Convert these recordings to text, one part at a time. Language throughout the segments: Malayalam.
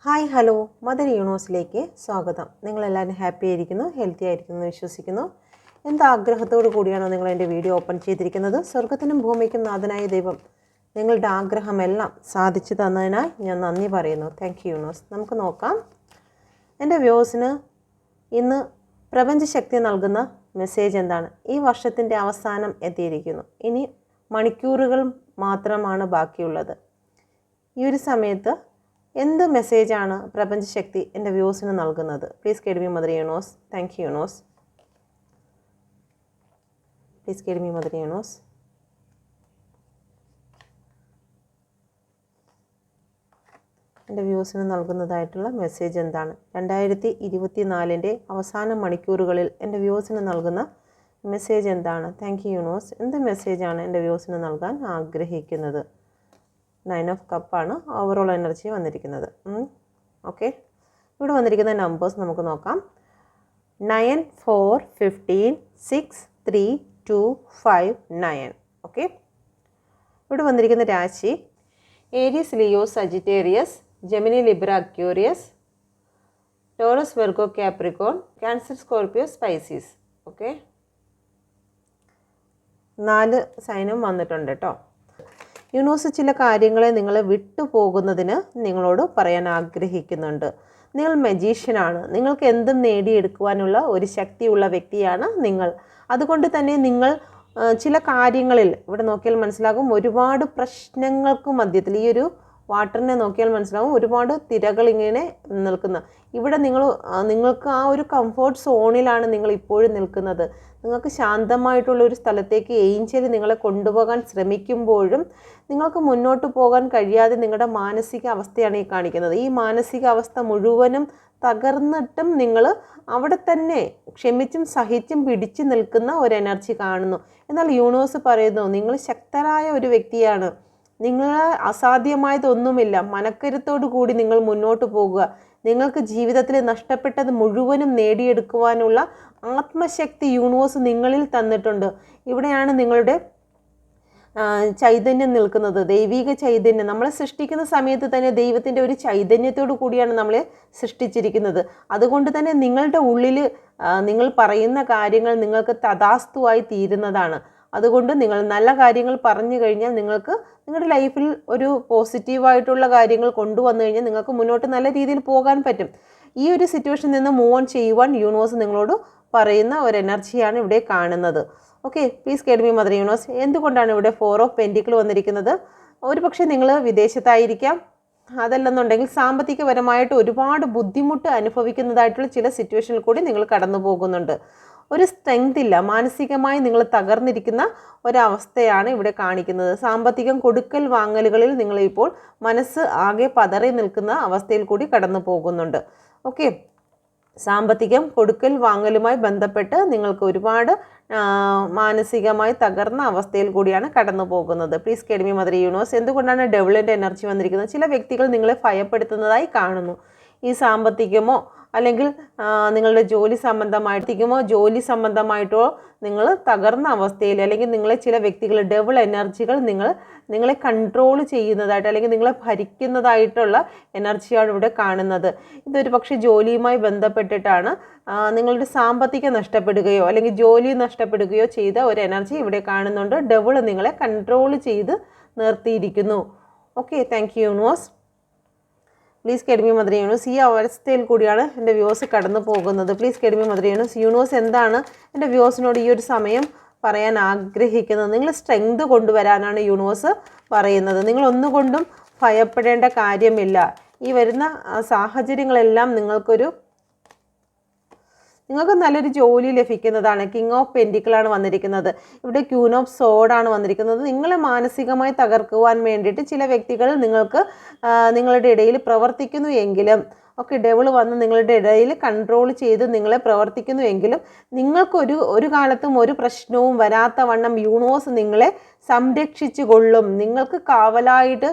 ഹായ് ഹലോ മദർ യൂണിവേഴ്സിലേക്ക് സ്വാഗതം. നിങ്ങളെല്ലാവരും ഹാപ്പി ആയിരിക്കുന്നു, ഹെൽത്തി ആയിരിക്കുന്നു എന്ന് വിശ്വസിക്കുന്നു. എന്താഗ്രഹത്തോടു കൂടിയാണോ നിങ്ങൾ എൻ്റെ വീഡിയോ ഓപ്പൺ ചെയ്തിരിക്കുന്നത്? സ്വർഗത്തിനും ഭൂമിക്കും നാഥനായ ദൈവം നിങ്ങളുടെ ആഗ്രഹമെല്ലാം സാധിച്ചു തന്നതിനായി ഞാൻ നന്ദി പറയുന്നു. Thank you universe. നമുക്ക് നോക്കാം. എൻ്റെ വ്യൂവേഴ്സിന് ഇന്ന് പ്രപഞ്ചശക്തി നൽകുന്ന മെസ്സേജ് എന്താണ്? ഈ വർഷത്തിൻ്റെ അവസാനം എത്തിയിരിക്കുന്നു. ഇനി മണിക്കൂറുകൾ മാത്രമാണ് ബാക്കിയുള്ളത്. ഈ ഒരു സമയത്ത് എന്ത് മെസ്സേജാണ് പ്രപഞ്ചശക്തി എൻ്റെ വ്യൂസിന് നൽകുന്നത്? Please guide me mother universe. Thank you universe. Please guide me mother universe. എൻ്റെ വ്യൂസിന് നൽകുന്നതായിട്ടുള്ള മെസ്സേജ് എന്താണ്? 2024 അവസാന മണിക്കൂറുകളിൽ എൻ്റെ വ്യൂസിന് നൽകുന്ന മെസ്സേജ് എന്താണ്? Thank you universe. എന്ത് മെസ്സേജാണ് എൻ്റെ വ്യൂസിന് നൽകാൻ ആഗ്രഹിക്കുന്നത്? 9 ഓഫ് കപ്പാണ് ഓവറോൾ എനർജി വന്നിരിക്കുന്നത്. ഓക്കെ, ഇവിടെ വന്നിരിക്കുന്ന നമ്പേഴ്സ് നമുക്ക് നോക്കാം. 9, 4, 15, 6, 3, 2, 5, 9. ഓക്കെ, ഇവിടെ വന്നിരിക്കുന്ന രാശി Aries, Leo, Sagittarius, Gemini, Libra, Aquarius, Taurus, Virgo, Capricorn, Cancer, Scorpio, Pisces. Okay, 4 സൈനും വന്നിട്ടുണ്ട് കേട്ടോ. യൂണിവേഴ്സ് ചില കാര്യങ്ങളെ നിങ്ങളെ വിട്ടുപോകുന്നതിന് നിങ്ങളോട് പറയാൻ ആഗ്രഹിക്കുന്നുണ്ട്. നിങ്ങൾ മജീഷ്യനാണ്. നിങ്ങൾക്ക് എന്തും നേടിയെടുക്കുവാനുള്ള ഒരു ശക്തിയുള്ള വ്യക്തിയാണ് നിങ്ങൾ. അതുകൊണ്ട് തന്നെ നിങ്ങൾ ചില കാര്യങ്ങളിൽ ഇവിടെ നോക്കിയാൽ മനസ്സിലാകും, ഒരുപാട് പ്രശ്നങ്ങൾക്ക് മധ്യത്തിൽ ഈ ഒരു വാട്ടറിനെ നോക്കിയാൽ മനസ്സിലാകും, ഒരുപാട് തിരകൾ ഇങ്ങനെ നിൽക്കുന്ന ഇവിടെ നിങ്ങൾക്ക് ആ ഒരു കംഫോർട്ട് സോണിലാണ് നിങ്ങൾ ഇപ്പോഴും നിൽക്കുന്നത്. നിങ്ങൾക്ക് ശാന്തമായിട്ടുള്ള ഒരു സ്ഥലത്തേക്ക് ഏഞ്ചൽ നിങ്ങളെ കൊണ്ടുപോകാൻ ശ്രമിക്കുമ്പോഴും നിങ്ങൾക്ക് മുന്നോട്ട് പോകാൻ കഴിയാതെ നിങ്ങളുടെ മാനസിക അവസ്ഥയാണ് ഈ കാണിക്കുന്നത്. ഈ മാനസിക അവസ്ഥ മുഴുവനും തകർന്നിട്ടും നിങ്ങൾ അവിടെ തന്നെ ക്ഷമിച്ചും സഹിച്ചും പിടിച്ചു നിൽക്കുന്ന ഒരു എനർജി കാണുന്നു. എന്നാൽ യൂണിവേഴ്സ് പറയുന്നു, നിങ്ങൾ ശക്തരായ ഒരു വ്യക്തിയാണ്. നിങ്ങൾ അസാധ്യമായതൊന്നുമില്ല. മനക്കരുത്തോടു കൂടി നിങ്ങൾ മുന്നോട്ട് പോകുക. നിങ്ങൾക്ക് ജീവിതത്തിൽ നഷ്ടപ്പെട്ടത് മുഴുവനും നേടിയെടുക്കുവാനുള്ള ആത്മശക്തി യൂണിവേഴ്സ് നിങ്ങളിൽ തന്നിട്ടുണ്ട്. ഇവിടെയാണ് നിങ്ങളുടെ ചൈതന്യം നിൽക്കുന്നത്, ദൈവിക ചൈതന്യം. നമ്മളെ സൃഷ്ടിക്കുന്ന സമയത്ത് തന്നെ ദൈവത്തിൻ്റെ ഒരു ചൈതന്യത്തോടു കൂടിയാണ് നമ്മളെ സൃഷ്ടിച്ചിരിക്കുന്നത്. അതുകൊണ്ട് തന്നെ നിങ്ങളുടെ ഉള്ളിൽ നിങ്ങൾ പറയുന്ന കാര്യങ്ങൾ നിങ്ങൾക്ക് തഥാസ്തുവായി തീരുന്നതാണ്. അതുകൊണ്ട് നിങ്ങൾ നല്ല കാര്യങ്ങൾ പറഞ്ഞു കഴിഞ്ഞാൽ നിങ്ങൾക്ക് നിങ്ങളുടെ ലൈഫിൽ ഒരു പോസിറ്റീവായിട്ടുള്ള കാര്യങ്ങൾ കൊണ്ടുവന്നു കഴിഞ്ഞാൽ നിങ്ങൾക്ക് മുന്നോട്ട് നല്ല രീതിയിൽ പോകാൻ പറ്റും. ഈ ഒരു സിറ്റുവേഷനിൽ നിന്ന് മൂവ് ഓൺ ചെയ്യുവാൻ യൂണിവേഴ്സ് നിങ്ങളോട് പറയുന്ന ഒരു എനർജിയാണ് ഇവിടെ കാണുന്നത്. Okay, please guide me mother universe. എന്തുകൊണ്ടാണ് ഇവിടെ 4 ഓഫ് പെൻറ്റിക്കിൾ വന്നിരിക്കുന്നത്? ഒരു പക്ഷേ നിങ്ങൾ വിദേശത്തായിരിക്കാം, അതല്ലെന്നുണ്ടെങ്കിൽ സാമ്പത്തികപരമായിട്ട് ഒരുപാട് ബുദ്ധിമുട്ട് അനുഭവിക്കുന്നതായിട്ടുള്ള ചില സിറ്റുവേഷനിൽ കൂടി നിങ്ങൾ കടന്നു പോകുന്നുണ്ട്. ഒരു സ്ട്രെങ്ത് ഇല്ല, മാനസികമായി നിങ്ങൾ തകർന്നിരിക്കുന്ന ഒരവസ്ഥയാണ് ഇവിടെ കാണിക്കുന്നത്. സാമ്പത്തികം കൊടുക്കൽ വാങ്ങലുകളിൽ നിങ്ങളിപ്പോൾ മനസ്സ് ആകെ പതറി നിൽക്കുന്ന അവസ്ഥയിൽ കൂടി കടന്നു പോകുന്നുണ്ട്. ഓക്കെ, സാമ്പത്തികം കൊടുക്കൽ വാങ്ങലുമായി ബന്ധപ്പെട്ട് നിങ്ങൾക്ക് ഒരുപാട് മാനസികമായി തകർന്ന അവസ്ഥയിൽ കൂടിയാണ് കടന്നു പോകുന്നത്. Please guide me mother universe. എന്തുകൊണ്ടാണ് ഡെവിളിൻ്റെ എനർജി വന്നിരിക്കുന്നത്? ചില വ്യക്തികൾ നിങ്ങളെ ഭയപ്പെടുത്തുന്നതായി കാണുന്നു. ഈ സാമ്പത്തികമോ അല്ലെങ്കിൽ നിങ്ങളുടെ ജോലി സംബന്ധമായിട്ടോ നിങ്ങൾ തകർന്ന അവസ്ഥയിൽ, അല്ലെങ്കിൽ നിങ്ങളെ ചില വ്യക്തികൾ ഡെവിൾ എനർജികൾ നിങ്ങളെ കൺട്രോൾ ചെയ്യുന്നതായിട്ട് അല്ലെങ്കിൽ നിങ്ങളെ ഭരിക്കുന്നതായിട്ടുള്ള എനർജിയാണ് ഇവിടെ കാണുന്നത്. ഇതൊരു പക്ഷേ ജോലിയുമായി ബന്ധപ്പെട്ടിട്ടാണ്. നിങ്ങളുടെ സാമ്പത്തികം നഷ്ടപ്പെടുകയോ അല്ലെങ്കിൽ ജോലി നഷ്ടപ്പെടുകയോ ചെയ്ത ഒരു എനർജി ഇവിടെ കാണുന്നുണ്ട്. ഡെവിൾ നിങ്ങളെ കൺട്രോൾ ചെയ്ത് നിർത്തിയിരിക്കുന്നു. Okay, thank you universe. Please guide me mother universe. ഈ അവസ്ഥയിൽ കൂടിയാണ് എൻ്റെ വ്യൂസ് കടന്നു പോകുന്നത്. Please guide me mother universe. Universe എന്താണ് എൻ്റെ വ്യൂസിനോട് ഈ ഒരു സമയം പറയാൻ ആഗ്രഹിക്കുന്നത്? നിങ്ങൾ സ്ട്രെങ്ത് കൊണ്ടുവരാനാണ് യൂണിവേഴ്സ് പറയുന്നത്. നിങ്ങൾ ഒന്നുകൊണ്ടും ഭയപ്പെടേണ്ട കാര്യമില്ല. ഈ വരുന്ന സാഹചര്യങ്ങളെല്ലാം നിങ്ങൾക്ക് നല്ലൊരു ജോലി ലഭിക്കുന്നതാണ്. കിങ് ഓഫ് പെൻറ്റിക്കിളാണ് വന്നിരിക്കുന്നത്. ഇവിടെ ക്യൂൻ ഓഫ് സോഡാണ് വന്നിരിക്കുന്നത്. നിങ്ങളെ മാനസികമായി തകർക്കുവാൻ വേണ്ടിയിട്ട് ചില വ്യക്തികൾ നിങ്ങളുടെ ഇടയിൽ പ്രവർത്തിക്കുന്നു എങ്കിലും ഡെവിൾ വന്ന് നിങ്ങളുടെ ഇടയിൽ കൺട്രോൾ ചെയ്ത് നിങ്ങളെ പ്രവർത്തിക്കുന്നു എങ്കിലും നിങ്ങൾക്കൊരു കാലത്തും ഒരു പ്രശ്നവും വരാത്ത വണ്ണം യൂണിവേഴ്സ് നിങ്ങളെ സംരക്ഷിച്ചു കൊള്ളും. നിങ്ങൾക്ക് കാവലായിട്ട്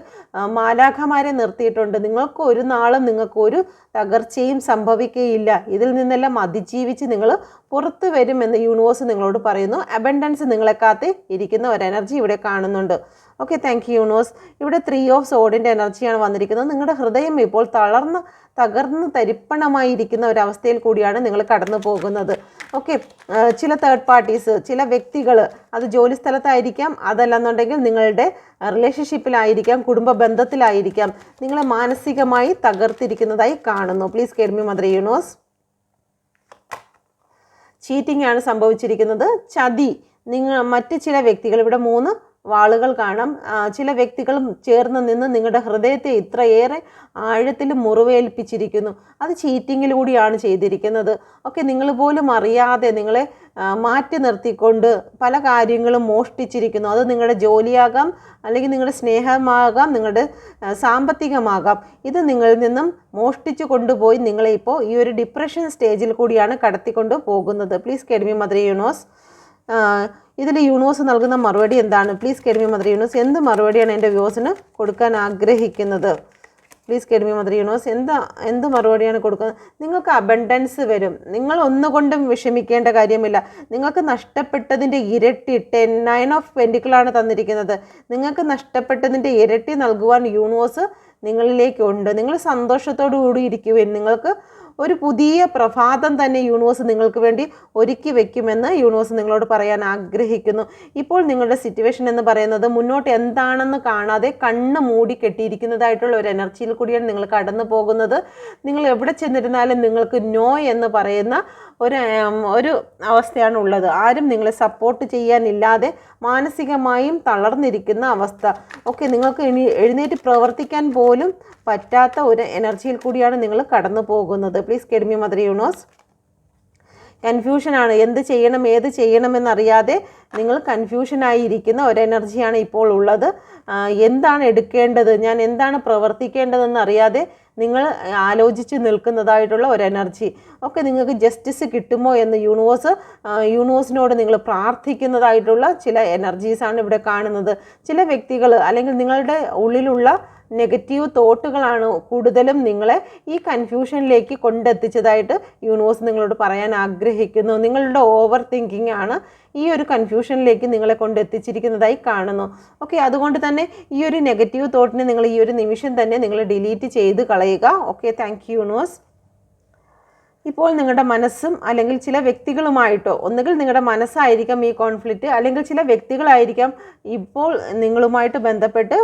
മാലാഖമാരെ നിർത്തിയിട്ടുണ്ട്. നിങ്ങൾക്ക് ഒരു നാളും നിങ്ങൾക്ക് ഒരു തകർച്ചയും സംഭവിക്കുകയില്ല. ഇതിൽ നിന്നെല്ലാം അതിജീവിച്ച് നിങ്ങൾ പുറത്തു വരുമെന്ന് യൂണിവേഴ്സ് നിങ്ങളോട് പറയുന്നു. അബൻഡൻസ് നിങ്ങളെ കാത്ത് ഇരിക്കുന്ന ഒരു എനർജി ഇവിടെ കാണുന്നുണ്ട്. Okay, thank you universe. ഇവിടെ 3 ഓഫ് സോഡിൻ്റെ എനർജിയാണ് വന്നിരിക്കുന്നത്. നിങ്ങളുടെ ഹൃദയം ഇപ്പോൾ തകർന്ന് തരിപ്പണമായിരിക്കുന്ന ഒരവസ്ഥയിൽ കൂടിയാണ് നിങ്ങൾ കടന്നു പോകുന്നത്. ഓക്കെ, ചില തേർഡ് പാർട്ടീസ്, ചില വ്യക്തികൾ, അത് ജോലി സ്ഥലത്തായിരിക്കാം, അതല്ലെന്നുണ്ടെങ്കിൽ നിങ്ങളുടെ റിലേഷൻഷിപ്പിലായിരിക്കാം, കുടുംബ ബന്ധത്തിലായിരിക്കാം, നിങ്ങളെ മാനസികമായി തകർത്തിരിക്കുന്നതായി കാണുന്നു. Please guide me mother universe. Cheating ആണ് സംഭവിച്ചിരിക്കുന്നത്. ചതി, മറ്റ് ചില വ്യക്തികൾ, ഇവിടെ 3 വാളുകൾ കാണാം. ചില വ്യക്തികളും ചേർന്ന് നിന്ന് നിങ്ങളുടെ ഹൃദയത്തെ ഇത്രയേറെ ആഴത്തിൽ മുറിവേൽപ്പിച്ചിരിക്കുന്നു. അത് ചീറ്റിങ്ങിലൂടെയാണ് ചെയ്തിരിക്കുന്നത്. ഓക്കെ, നിങ്ങൾ പോലും അറിയാതെ നിങ്ങളെ മാറ്റി നിർത്തിക്കൊണ്ട് പല കാര്യങ്ങളും മോഷ്ടിച്ചിരിക്കുന്നു. അത് നിങ്ങളുടെ ജോലിയാകാം, അല്ലെങ്കിൽ നിങ്ങളുടെ സ്നേഹമാകാം, നിങ്ങളുടെ സാമ്പത്തികമാകാം. ഇത് നിങ്ങളിൽ നിന്നും മോഷ്ടിച്ചു കൊണ്ടുപോയി നിങ്ങളെ ഇപ്പോൾ ഈ ഒരു ഡിപ്രഷൻ സ്റ്റേജിൽ കൂടിയാണ് കടത്തിക്കൊണ്ട് പോകുന്നത്. Please guide me mother universe. ഇതിൽ യൂണിവേഴ്സ് നൽകുന്ന മറുപടി എന്താണ്? Please guide me mother universe. എന്ത് മറുപടിയാണ് എൻ്റെ വ്യൂസിന് കൊടുക്കാൻ ആഗ്രഹിക്കുന്നത്? Please guide me mother universe. എന്ത് മറുപടിയാണ് കൊടുക്കുന്നത്? നിങ്ങൾക്ക് അബൻഡൻസ് വരും. നിങ്ങൾ ഒന്നുകൊണ്ടും വിഷമിക്കേണ്ട കാര്യമില്ല. നിങ്ങൾക്ക് നഷ്ടപ്പെട്ടതിൻ്റെ ഇരട്ടി 9 ഓഫ് പെൻഡിക്കിളാണ് തന്നിരിക്കുന്നത്. നിങ്ങൾക്ക് നഷ്ടപ്പെട്ടതിൻ്റെ ഇരട്ടി നൽകുവാൻ യൂണിവേഴ്സ് നിങ്ങളിലേക്കുണ്ട്. നിങ്ങൾ സന്തോഷത്തോടു കൂടി ഇരിക്കുവാൻ, നിങ്ങൾക്ക് ഒരു പുതിയ പ്രഭാതം തന്നെ യൂണിവേഴ്സ് നിങ്ങൾക്ക് വേണ്ടി ഒരുക്കി വെക്കുമെന്ന് യൂണിവേഴ്സ് നിങ്ങളോട് പറയാൻ ആഗ്രഹിക്കുന്നു. ഇപ്പോൾ നിങ്ങളുടെ സിറ്റുവേഷൻ എന്ന് പറയുന്നത് മുന്നോട്ട് എന്താണെന്ന് കാണാതെ കണ്ണ് മൂടി കെട്ടിയിരിക്കുന്നതായിട്ടുള്ള ഒരു എനർജിയിൽ കൂടിയാണ് നിങ്ങൾ കടന്നു പോകുന്നത്. നിങ്ങൾ എവിടെ ചെന്നിരുന്നാലും നിങ്ങൾക്ക് നോ എന്ന് പറയുന്ന ഒരു അവസ്ഥയാണ് ഉള്ളത്. ആരും നിങ്ങളെ സപ്പോർട്ട് ചെയ്യാനില്ലാതെ മാനസികമായും തളർന്നിരിക്കുന്ന അവസ്ഥ. ഓക്കെ, നിങ്ങൾക്ക് എഴുന്നേറ്റ് പ്രവർത്തിക്കാൻ പോലും പറ്റാത്ത ഒരു എനർജിയിൽ കൂടിയാണ് നിങ്ങൾ കടന്നു പോകുന്നത്. Please guide me mother universe. കൺഫ്യൂഷനാണ്, എന്ത് ചെയ്യണം ഏത് ചെയ്യണമെന്നറിയാതെ നിങ്ങൾ കൺഫ്യൂഷനായിരിക്കുന്ന ഒരു എനർജിയാണ് ഇപ്പോൾ ഉള്ളത്. എന്താണ് എടുക്കേണ്ടത്, ഞാൻ എന്താണ് പ്രവർത്തിക്കേണ്ടതെന്ന് അറിയാതെ നിങ്ങൾ ആലോചിച്ച് നിൽക്കുന്നതായിട്ടുള്ള ഒരു എനർജി. ഓക്കെ, നിങ്ങൾക്ക് ജസ്റ്റിസ് കിട്ടുമോ എന്ന് യൂണിവേഴ്സിനോട് നിങ്ങൾ പ്രാർത്ഥിക്കുന്നതായിട്ടുള്ള ചില എനർജീസാണ് ഇവിടെ കാണുന്നത്. ചില വ്യക്തികൾ അല്ലെങ്കിൽ നിങ്ങളുടെ ഉള്ളിലുള്ള നെഗറ്റീവ് തോട്ടുകളാണ് കൂടുതലും നിങ്ങളെ ഈ കൺഫ്യൂഷനിലേക്ക് കൊണ്ടെത്തിച്ചതായിട്ട് യൂണിവേഴ്സ് നിങ്ങളോട് പറയാൻ ആഗ്രഹിക്കുന്നു. നിങ്ങളുടെ ഓവർ തിങ്കിങ് ആണ് ഈ ഒരു കൺഫ്യൂഷനിലേക്ക് നിങ്ങളെ കൊണ്ടെത്തിച്ചിരിക്കുന്നതായി കാണുന്നു. ഓക്കെ, അതുകൊണ്ട് തന്നെ ഈ ഒരു നെഗറ്റീവ് തോട്ടിനെ നിങ്ങൾ ഈ ഒരു നിമിഷം തന്നെ നിങ്ങൾ ഡിലീറ്റ് ചെയ്ത് കളയുക. Okay, thank you universe. ഇപ്പോൾ നിങ്ങളുടെ മനസ്സും അല്ലെങ്കിൽ ചില വ്യക്തികളുമായിട്ടോ, ഒന്നുകിൽ നിങ്ങളുടെ മനസ്സായിരിക്കാം ഈ കോൺഫ്ലിക്റ്റ്, അല്ലെങ്കിൽ ചില വ്യക്തികളായിരിക്കാം ഇപ്പോൾ നിങ്ങളുമായിട്ട് ബന്ധപ്പെട്ട്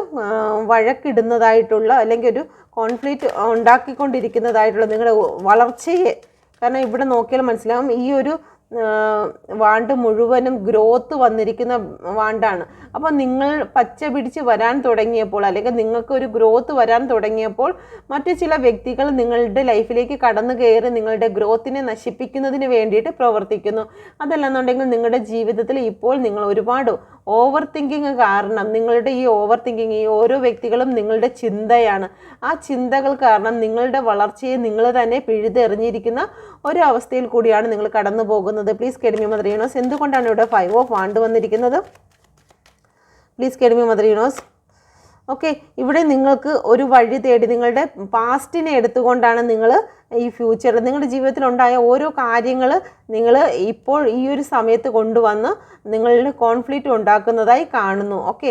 വഴക്കിടുന്നതായിട്ടുള്ള അല്ലെങ്കിൽ ഒരു കോൺഫ്ലിക്റ്റ് ഉണ്ടാക്കിക്കൊണ്ടിരിക്കുന്നതായിട്ടുള്ള നിങ്ങളുടെ വളർച്ചയെ. കാരണം ഇവിടെ നോക്കിയാൽ മനസ്സിലാവും ഈ ഒരു വാണ്ട് മുഴുവനും ഗ്രോത്ത് വന്നിരിക്കുന്ന വാണ്ടാണ്. അപ്പോൾ നിങ്ങൾ പച്ച പിടിച്ച് വരാൻ തുടങ്ങിയപ്പോൾ അല്ലെങ്കിൽ നിങ്ങൾക്ക് ഒരു ഗ്രോത്ത് വരാൻ തുടങ്ങിയപ്പോൾ മറ്റു ചില വ്യക്തികൾ നിങ്ങളുടെ ലൈഫിലേക്ക് കടന്നു കയറി നിങ്ങളുടെ ഗ്രോത്തിനെ നശിപ്പിക്കുന്നതിന് വേണ്ടിയിട്ട് പ്രവർത്തിക്കുന്നു. അതല്ലെന്നുണ്ടെങ്കിൽ നിങ്ങളുടെ ജീവിതത്തിൽ ഇപ്പോൾ നിങ്ങൾ ഒരുപാട് ഓവർ തിങ്കിങ് കാരണം, നിങ്ങളുടെ ഈ ഓവർ തിങ്കിങ്, ഈ ഓരോ വ്യക്തികളും നിങ്ങളുടെ ചിന്തയാണ്. ആ ചിന്തകൾ കാരണം നിങ്ങളുടെ വളർച്ചയെ നിങ്ങൾ തന്നെ പിഴുതെറിഞ്ഞിരിക്കുന്ന ഒരു അവസ്ഥയിൽ കൂടിയാണ് നിങ്ങൾ കടന്നു പോകുന്നത്. Please guide me mother universe. എന്തുകൊണ്ടാണ് ഇവിടെ 5 ഓഫ് വാണ്ട് വന്നിരിക്കുന്നത്? Please guide me mother universe. Okay, ഇവിടെ നിങ്ങൾക്ക് ഒരു വഴി തേടി നിങ്ങളുടെ പാസ്റ്റിനെ എടുത്തുകൊണ്ടാണ് നിങ്ങൾ ഈ ഫ്യൂച്ചർ, നിങ്ങളുടെ ജീവിതത്തിലുണ്ടായ ഓരോ കാര്യങ്ങൾ നിങ്ങൾ ഇപ്പോൾ ഈ ഒരു സമയത്ത് കൊണ്ടുവന്ന് നിങ്ങളുടെ കോൺഫ്ലിക്റ്റ് ഉണ്ടാക്കുന്നതായി കാണുന്നു. ഓക്കെ,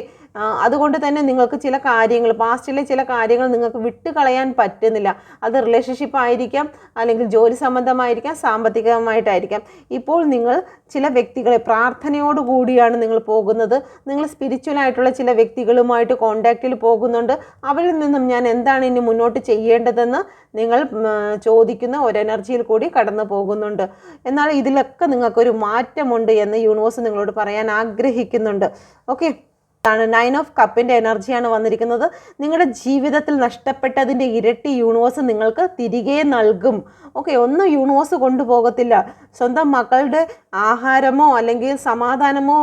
അതുകൊണ്ട് തന്നെ നിങ്ങൾക്ക് ചില കാര്യങ്ങൾ, പാസ്റ്റിലെ ചില കാര്യങ്ങൾ നിങ്ങൾക്ക് വിട്ടുകളയാൻ പറ്റുന്നില്ല. അത് റിലേഷൻഷിപ്പ് ആയിരിക്കാം, അല്ലെങ്കിൽ ജോലി സംബന്ധമായിരിക്കാം, സാമ്പത്തികമായിട്ടായിരിക്കാം. ഇപ്പോൾ നിങ്ങൾ ചില വ്യക്തികളെ പ്രാർത്ഥനയോടുകൂടിയാണ് നിങ്ങൾ പോകുന്നത്. നിങ്ങൾ സ്പിരിച്വലായിട്ടുള്ള ചില വ്യക്തികളുമായിട്ട് കോണ്ടാക്റ്റിൽ പോകുന്നുണ്ട്. അവരിൽ നിന്നും ഞാൻ എന്താണ് ഇനി മുന്നോട്ട് ചെയ്യേണ്ടതെന്ന് നിങ്ങൾ ചോദിക്കുന്ന ഒരു എനർജിയിൽ കൂടി കടന്നു പോകുന്നുണ്ട്. എന്നാൽ ഇതിലൊക്കെ നിങ്ങൾക്കൊരു മാറ്റമുണ്ട് എന്ന് യൂണിവേഴ്സ് നിങ്ങളോട് പറയാൻ ആഗ്രഹിക്കുന്നുണ്ട്. ഓക്കെ, ാണ് 9 ഓഫ് കപ്പിൻ്റെ എനർജിയാണ് വന്നിരിക്കുന്നത്. നിങ്ങളുടെ ജീവിതത്തിൽ നഷ്ടപ്പെട്ടതിൻ്റെ ഇരട്ടി യൂണിവേഴ്സ് നിങ്ങൾക്ക് തിരികെ നൽകും. ഓക്കെ, ഒന്നും യൂണിവേഴ്സ് കൊണ്ടുപോകത്തില്ല. സ്വന്തം മക്കളുടെ ആഹാരമോ അല്ലെങ്കിൽ സമാധാനമോ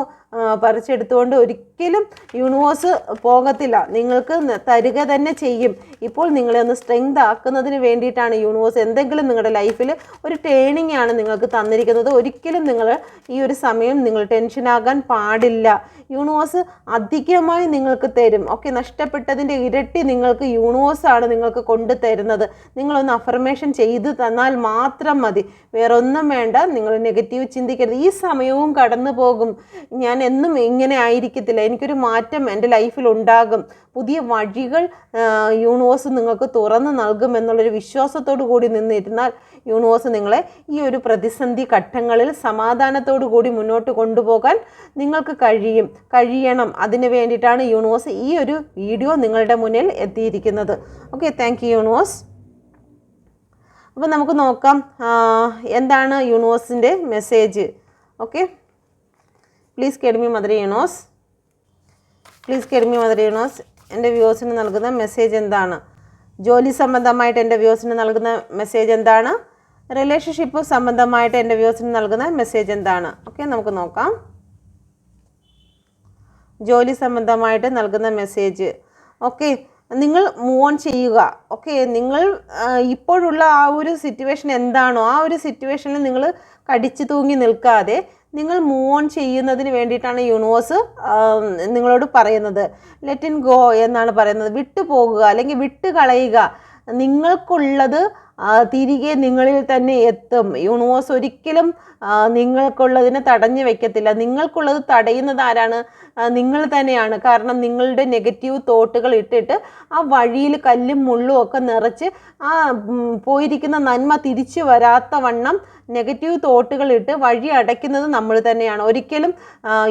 പറിച്ചെടുത്തുകൊണ്ട് ഒരിക്കലും യൂണിവേഴ്സ് പോകത്തില്ല, നിങ്ങൾക്ക് തരിക തന്നെ ചെയ്യും. ഇപ്പോൾ നിങ്ങളെ ഒന്ന് സ്ട്രെങ്ത് ആക്കുന്നതിന് വേണ്ടിയിട്ടാണ് യൂണിവേഴ്സ് എന്തെങ്കിലും നിങ്ങളുടെ ലൈഫിൽ ഒരു ടേണിംഗ് ആണ് നിങ്ങൾക്ക് തന്നിരിക്കുന്നത്. ഒരിക്കലും നിങ്ങൾ ഈ ഒരു സമയം നിങ്ങൾ ടെൻഷനാകാൻ പാടില്ല. യൂണിവേഴ്സ് അധികമായി നിങ്ങൾക്ക് തരും. ഓക്കെ, നഷ്ടപ്പെട്ടതിൻ്റെ ഇരട്ടി നിങ്ങൾക്ക് യൂണിവേഴ്സാണ് നിങ്ങൾക്ക് കൊണ്ടു തരുന്നത്. നിങ്ങളൊന്ന് അഫർമേഷൻ ചെയ്തു തന്നാൽ മാത്രം മതി, വേറെ ഒന്നും വേണ്ട. നിങ്ങൾ നെഗറ്റീവ് ചിന്തിക്കരുത്. ഈ സമയവും കടന്നു പോകും, ഞാൻ എന്നും ഇങ്ങനെ ആയിരിക്കത്തില്ല, എനിക്കൊരു മാറ്റം എൻ്റെ ലൈഫിൽ ഉണ്ടാകും, പുതിയ വഴികൾ യൂണിവേഴ്സ് നിങ്ങൾക്ക് തുറന്നു നൽകും എന്നുള്ളൊരു വിശ്വാസത്തോടു കൂടി നിന്നിരുന്നാൽ യൂണിവേഴ്സ് നിങ്ങളെ ഈ ഒരു പ്രതിസന്ധി ഘട്ടങ്ങളിൽ സമാധാനത്തോടു കൂടി മുന്നോട്ട് കൊണ്ടുപോകാൻ നിങ്ങൾക്ക് കഴിയണം. അതിന് വേണ്ടിയിട്ടാണ് യൂണിവേഴ്സ് ഈ ഒരു വീഡിയോ നിങ്ങളുടെ മുന്നിൽ എത്തിയിരിക്കുന്നത്. Okay, thank you universe. അപ്പോൾ നമുക്ക് നോക്കാം എന്താണ് യൂണിവേഴ്സിൻ്റെ message. Okay, please guide me mother universe, please guide me mother universe. എൻ്റെ വ്യൂവേഴ്സിന് നൽകുന്ന മെസ്സേജ് എന്താണ്? ജോലി സംബന്ധമായിട്ട് എൻ്റെ വ്യൂവേഴ്സിന് നൽകുന്ന മെസ്സേജ് എന്താണ്? റിലേഷൻഷിപ്പ് സംബന്ധമായിട്ട് എൻ്റെ വ്യൂവേഴ്സിന് നൽകുന്ന മെസ്സേജ് എന്താണ്? ഓക്കെ, നമുക്ക് നോക്കാം. ജോലി സംബന്ധമായിട്ട് നൽകുന്ന മെസ്സേജ്. ഓക്കെ, നിങ്ങൾ മൂവ് ഓൺ ചെയ്യുക. ഓക്കെ, നിങ്ങൾ ഇപ്പോഴുള്ള ആ ഒരു സിറ്റുവേഷൻ എന്താണോ ആ ഒരു സിറ്റുവേഷനിൽ നിങ്ങൾ കടിച്ചു തൂങ്ങി നിൽക്കാതെ നിങ്ങൾ മൂവ് ഓൺ ചെയ്യുന്നതിന് വേണ്ടിയിട്ടാണ് യൂണിവേഴ്സ് നിങ്ങളോട് പറയുന്നത്. ലെറ്റ് ഇൻ ഗോ എന്നാണ് പറയുന്നത്. വിട്ടു പോകുക അല്ലെങ്കിൽ വിട്ട് കളയുക. നിങ്ങൾക്കുള്ളത് തിരികെ നിങ്ങളിൽ തന്നെ എത്തും. യൂണിവേഴ്സ് ഒരിക്കലും നിങ്ങൾക്കുള്ളതിനെ തടഞ്ഞു വെക്കത്തില്ല. നിങ്ങൾക്കുള്ളത് തടയുന്നത് ആരാണ്? നിങ്ങൾ തന്നെയാണ്. കാരണം നിങ്ങളുടെ നെഗറ്റീവ് തോട്ടുകൾ ഇട്ടിട്ട് ആ വഴിയിൽ കല്ലും മുള്ളും ഒക്കെ നിറച്ച് ആ പോയിരിക്കുന്ന നന്മ തിരിച്ചു വരാത്ത വണ്ണം നെഗറ്റീവ് തോട്ടുകൾ ഇട്ട് വഴി അടയ്ക്കുന്നത് നമ്മൾ തന്നെയാണ്. ഒരിക്കലും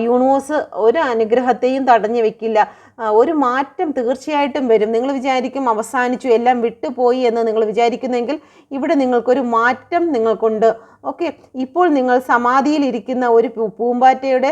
യൂണിവേഴ്സ് ഒരു അനുഗ്രഹത്തെയും തടഞ്ഞു വെക്കില്ല. ഒരു മാറ്റം തീർച്ചയായിട്ടും വരും. നിങ്ങൾ വിചാരിക്കും അവസാനിച്ചു, എല്ലാം വിട്ടുപോയി എന്ന് നിങ്ങൾ വിചാരിക്കുന്നെങ്കിൽ ഇവിടെ നിങ്ങൾക്കൊരു മാറ്റം നിങ്ങൾക്കുണ്ട്. ഓക്കെ, ഇപ്പോൾ നിങ്ങൾ സമാധിയിലിരിക്കുന്ന ഒരു പൂമ്പാറ്റയുടെ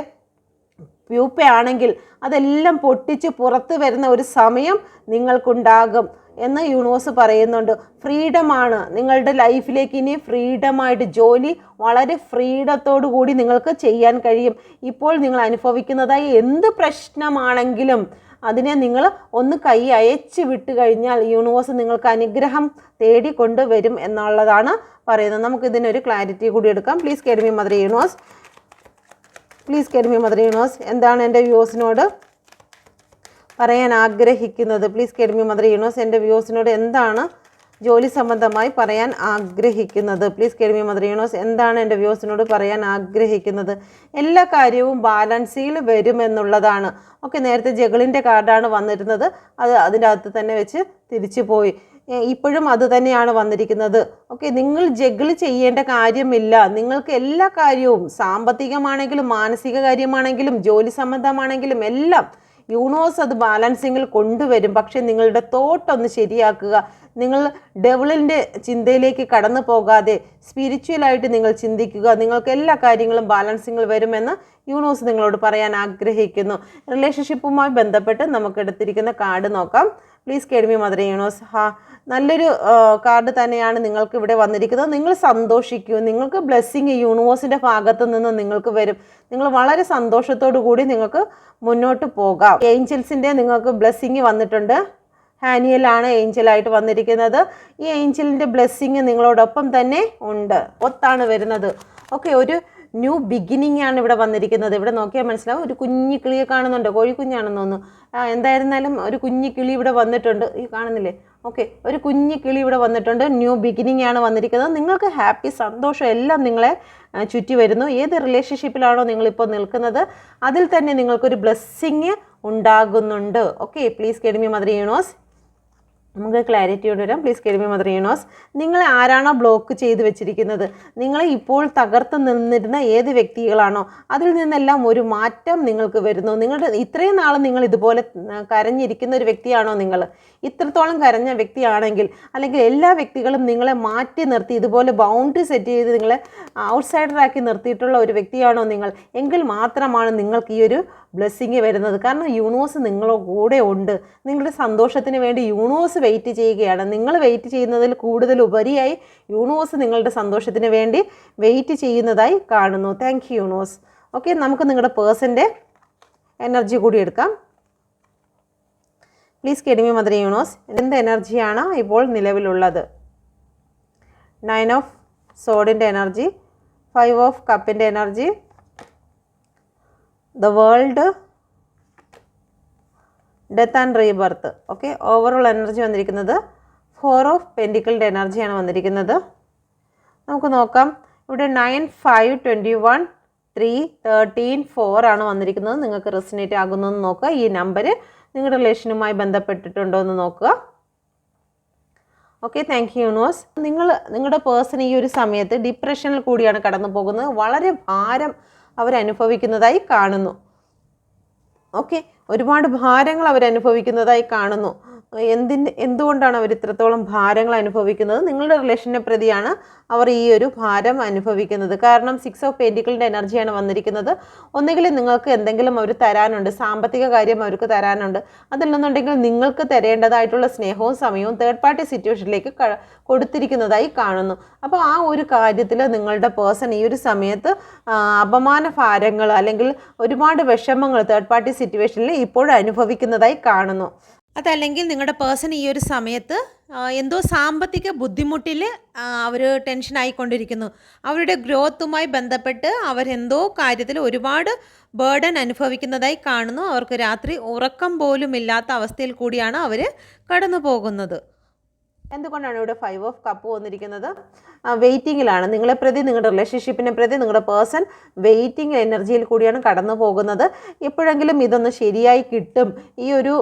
പ്യൂപ്പയാണെങ്കിൽ അതെല്ലാം പൊട്ടിച്ച് പുറത്ത് വരുന്ന ഒരു സമയം നിങ്ങൾക്കുണ്ടാകും എന്ന് യൂണിവേഴ്സ് പറയുന്നുണ്ട്. ഫ്രീഡമാണ് നിങ്ങളുടെ ലൈഫിലേക്ക് ഇനി ഫ്രീഡമായിട്ട് ജോലി വളരെ ഫ്രീഡത്തോടു കൂടി നിങ്ങൾക്ക് ചെയ്യാൻ കഴിയും. ഇപ്പോൾ നിങ്ങൾ അനുഭവിക്കുന്നതായി എന്ത് പ്രശ്നമാണെങ്കിലും അതിനെ നിങ്ങൾ ഒന്ന് കൈ അയച്ച് വിട്ട് കഴിഞ്ഞാൽ യൂണിവേഴ്സ് നിങ്ങൾക്ക് അനുഗ്രഹം തേടിക്കൊണ്ടുവരും എന്നുള്ളതാണ് പറയുന്നത്. നമുക്കിതിനൊരു ക്ലാരിറ്റി കൂടി എടുക്കാം. Please guide me mother universe, please guide me mother universe. എന്താണ് എൻ്റെ വ്യൂവേഴ്സിനോട് പറയാൻ ആഗ്രഹിക്കുന്നത്? പ്ലീസ് കെഡ്മി മദർ യൂണിവേഴ്സ്, എൻ്റെ വ്യൂവേഴ്സിനോട് എന്താണ് ജോലി സംബന്ധമായി പറയാൻ ആഗ്രഹിക്കുന്നത്? പ്ലീസ് കെഡ്മി മദർ യൂണിവേഴ്സ്, എന്താണ് എൻ്റെ വ്യൂവേഴ്സിനോട് പറയാൻ ആഗ്രഹിക്കുന്നത്? എല്ലാ കാര്യവും ബാലൻസിൽ വരുമെന്നുള്ളതാണ്. ഓക്കെ, നേരത്തെ ജഗളിൻ്റെ കാർഡാണ് വന്നിരുന്നത്, അത് അതിൻ്റെ അകത്ത് തന്നെ വെച്ച് തിരിച്ചു പോയി. ഇപ്പോഴും അത് തന്നെയാണ് വന്നിരിക്കുന്നത്. ഓക്കെ, നിങ്ങൾ ജഗിൾ ചെയ്യേണ്ട കാര്യമില്ല. നിങ്ങൾക്ക് എല്ലാ കാര്യവും സാമ്പത്തികമാണെങ്കിലും മാനസിക കാര്യമാണെങ്കിലും ജോലി സംബന്ധമാണെങ്കിലും എല്ലാം യൂണിവേഴ്സ് അത് ബാലൻസിങ്ങിൽ കൊണ്ടുവരും. പക്ഷേ നിങ്ങളുടെ തോട്ടൊന്ന് ശരിയാക്കുക. നിങ്ങൾ ഡെവിളിൻ്റെ ചിന്തയിലേക്ക് കടന്നു പോകാതെ സ്പിരിച്വലായിട്ട് നിങ്ങൾ ചിന്തിക്കുക. നിങ്ങൾക്ക് എല്ലാ കാര്യങ്ങളും ബാലൻസിങ്ങിൽ വരുമെന്ന് യൂണിവേഴ്സ് നിങ്ങളോട് പറയാൻ ആഗ്രഹിക്കുന്നു. റിലേഷൻഷിപ്പുമായി ബന്ധപ്പെട്ട് നമുക്ക് എടുത്തിരിക്കുന്ന കാർഡ് നോക്കാം. Please guide me mother universe. നല്ലൊരു കാർഡ് തന്നെയാണ് നിങ്ങൾക്ക് ഇവിടെ വന്നിരിക്കുന്നത്. നിങ്ങൾ സന്തോഷിക്കൂ. നിങ്ങൾക്ക് ബ്ലെസ്സിങ് യൂണിവേഴ്സിൻ്റെ ഭാഗത്ത് നിന്ന് നിങ്ങൾക്ക് വരും. നിങ്ങൾ വളരെ സന്തോഷത്തോടു കൂടി നിങ്ങൾക്ക് മുന്നോട്ട് പോകാം. ഏഞ്ചൽസിൻ്റെ നിങ്ങൾക്ക് ബ്ലെസ്സിങ് വന്നിട്ടുണ്ട്. ഹാനിയലാണ് ഏഞ്ചലായിട്ട് വന്നിരിക്കുന്നത്. ഈ ഏഞ്ചലിൻ്റെ ബ്ലെസ്സിങ് നിങ്ങളോടൊപ്പം തന്നെ ഉണ്ട്, ഒത്താണ് വരുന്നത്. ഓക്കെ, ഒരു ന്യൂ ബിഗിനിങ് ആണ് ഇവിടെ വന്നിരിക്കുന്നത്. ഇവിടെ നോക്കിയാൽ മനസ്സിലാവും. ഒരു കുഞ്ഞി കിളിയെ കാണുന്നുണ്ട്, കോഴിക്കുഞ്ഞാണെന്ന് തോന്നുന്നു. എന്തായിരുന്നാലും ഒരു കുഞ്ഞി കിളി ഇവിടെ വന്നിട്ടുണ്ട്. ഈ കാണുന്നില്ലേ? ഓക്കെ, ഒരു കുഞ്ഞി കിളി ഇവിടെ വന്നിട്ടുണ്ട്. ന്യൂ ബിഗിനിങ് ആണ് വന്നിരിക്കുന്നത്. നിങ്ങൾക്ക് ഹാപ്പി, സന്തോഷം എല്ലാം നിങ്ങളെ ചുറ്റി വരുന്നു. ഏത് റിലേഷൻഷിപ്പിലാണോ നിങ്ങളിപ്പോൾ നിൽക്കുന്നത് അതിൽ തന്നെ നിങ്ങൾക്കൊരു ബ്ലെസ്സിങ് ഉണ്ടാകുന്നുണ്ട്. Okay, please guide me mother universe. നമുക്ക് ക്ലാരിറ്റിയോട് വരാം. പ്ലീസ് കെഡ്മി മദർ യൂണിവേഴ്സ്, നിങ്ങളെ ആരാണോ ബ്ലോക്ക് ചെയ്ത് വെച്ചിരിക്കുന്നത്, നിങ്ങളെ ഇപ്പോൾ തകർത്ത് നിന്നിരുന്ന ഏത് വ്യക്തികളാണോ അതിൽ നിന്നെല്ലാം ഒരു മാറ്റം നിങ്ങൾക്ക് വരുന്നു. നിങ്ങളുടെ ഇത്രയും നാളും നിങ്ങൾ ഇതുപോലെ കരഞ്ഞിരിക്കുന്ന ഒരു വ്യക്തിയാണോ നിങ്ങൾ? ഇത്രത്തോളം കരഞ്ഞ വ്യക്തിയാണെങ്കിൽ, അല്ലെങ്കിൽ എല്ലാ വ്യക്തികളും നിങ്ങളെ മാറ്റി നിർത്തി ഇതുപോലെ ബൗണ്ടറി സെറ്റ് ചെയ്ത് നിങ്ങളെ ഔട്ട്സൈഡറാക്കി നിർത്തിയിട്ടുള്ള ഒരു വ്യക്തിയാണോ നിങ്ങൾ? എങ്കിൽ മാത്രമാണ് നിങ്ങൾക്ക് ഈ ഒരു ബ്ലെസ്സിങ് വരുന്നത്. കാരണം യൂണിവേഴ്സ് നിങ്ങളുടെ കൂടെ ഉണ്ട്. നിങ്ങളുടെ സന്തോഷത്തിന് വേണ്ടി യൂണിവേഴ്സ് വെയിറ്റ് ചെയ്യുകയാണ്. നിങ്ങൾ വെയിറ്റ് ചെയ്യുന്നതിൽ കൂടുതൽ ഉപരിയായി യൂണിവേഴ്സ് നിങ്ങളുടെ സന്തോഷത്തിന് വേണ്ടി വെയിറ്റ് ചെയ്യുന്നതായി കാണുന്നു. Thank you universe. ഓക്കെ, നമുക്ക് നിങ്ങളുടെ പേഴ്സൻ്റെ എനർജി കൂടി എടുക്കാം. Please guide me mother universe. എന്ത് എനർജിയാണ് ഇപ്പോൾ നിലവിലുള്ളത്? 9 ഓഫ് സോഡിൻ്റെ എനർജി, 5 ഓഫ് കപ്പിൻ്റെ energy, the world, death and rebirth. Okay, overall energy വന്നിരിക്കുന്നത് 4 ഓഫ് പെൻറ്റിക്കിളിൻ്റെ എനർജിയാണ് വന്നിരിക്കുന്നത്. നമുക്ക് നോക്കാം. ഇവിടെ 9, 5, 21, 3, 13, 4 ആണ് വന്നിരിക്കുന്നത്. നിങ്ങൾക്ക് റെസിനേറ്റ് ആകുന്നതെന്ന് നോക്കുക. ഈ നമ്പർ നിങ്ങളുടെ റിലേഷനുമായി ബന്ധപ്പെട്ടിട്ടുണ്ടോ എന്ന് നോക്കുക. Okay, thank you universe. നിങ്ങളുടെ പേഴ്സൺ ഈ ഒരു സമയത്ത് ഡിപ്രഷനിൽ കൂടിയാണ് കടന്നു പോകുന്നത്. വളരെ ഭാരം അവരനുഭവിക്കുന്നതായി കാണുന്നു. ഓക്കെ, ഒരുപാട് ഭാരങ്ങൾ അവരനുഭവിക്കുന്നതായി കാണുന്നു. എന്തുകൊണ്ടാണ് അവർ ഇത്രത്തോളം ഭാരങ്ങൾ അനുഭവിക്കുന്നത്? നിങ്ങളുടെ റിലേഷനെ പ്രതിയാണ് അവർ ഈ ഒരു ഭാരം അനുഭവിക്കുന്നത്. കാരണം 6 ഓഫ് പെൻറ്റിക്കിളിൻ്റെ എനർജിയാണ് വന്നിരിക്കുന്നത്. ഒന്നുകിൽ നിങ്ങൾക്ക് എന്തെങ്കിലും അവർ തരാനുണ്ട്, സാമ്പത്തിക കാര്യം അവർക്ക് തരാനുണ്ട്. അതല്ലെന്നുണ്ടെങ്കിൽ നിങ്ങൾക്ക് തരേണ്ടതായിട്ടുള്ള സ്നേഹവും സമയവും തേർഡ് പാർട്ടി സിറ്റുവേഷനിലേക്ക് കൊടുത്തിരിക്കുന്നതായി കാണുന്നു. അപ്പോൾ ആ ഒരു കാര്യത്തിൽ നിങ്ങളുടെ പേഴ്സൺ ഈ ഒരു സമയത്ത് അപമാന ഭാരങ്ങൾ അല്ലെങ്കിൽ ഒരുപാട് വിഷമങ്ങൾ തേർഡ് പാർട്ടി സിറ്റുവേഷനിൽ ഇപ്പോഴും അനുഭവിക്കുന്നതായി കാണുന്നു. അതല്ലെങ്കിൽ നിങ്ങളുടെ പേഴ്സൺ ഈ ഒരു സമയത്ത് എന്തോ സാമ്പത്തിക ബുദ്ധിമുട്ടിൽ അവർ ടെൻഷൻ ആയിക്കൊണ്ടിരിക്കുന്നു. അവരുടെ ഗ്രോത്തുമായി ബന്ധപ്പെട്ട് അവരെന്തോ കാര്യത്തിൽ ഒരുപാട് ബേർഡൻ അനുഭവിക്കുന്നതായി കാണുന്നു. അവർക്ക് രാത്രി ഉറക്കം പോലും ഇല്ലാത്ത അവസ്ഥയിൽ കൂടിയാണ് അവർ കടന്നു പോകുന്നത്. എന്തുകൊണ്ടാണ് ഇവിടെ 5 ഓഫ് കപ്പ് വന്നിരിക്കുന്നത്? വെയിറ്റിങ്ങിലാണ്. നിങ്ങളെ പ്രതി, നിങ്ങളുടെ റിലേഷൻഷിപ്പിനെ പ്രതി നിങ്ങളുടെ പേഴ്സൺ വെയിറ്റിംഗ് എനർജിയിൽ കൂടിയാണ് കടന്നു പോകുന്നത്. എപ്പോഴെങ്കിലും ഇതൊന്ന് ശരിയായി കിട്ടും, ഈ ഒരു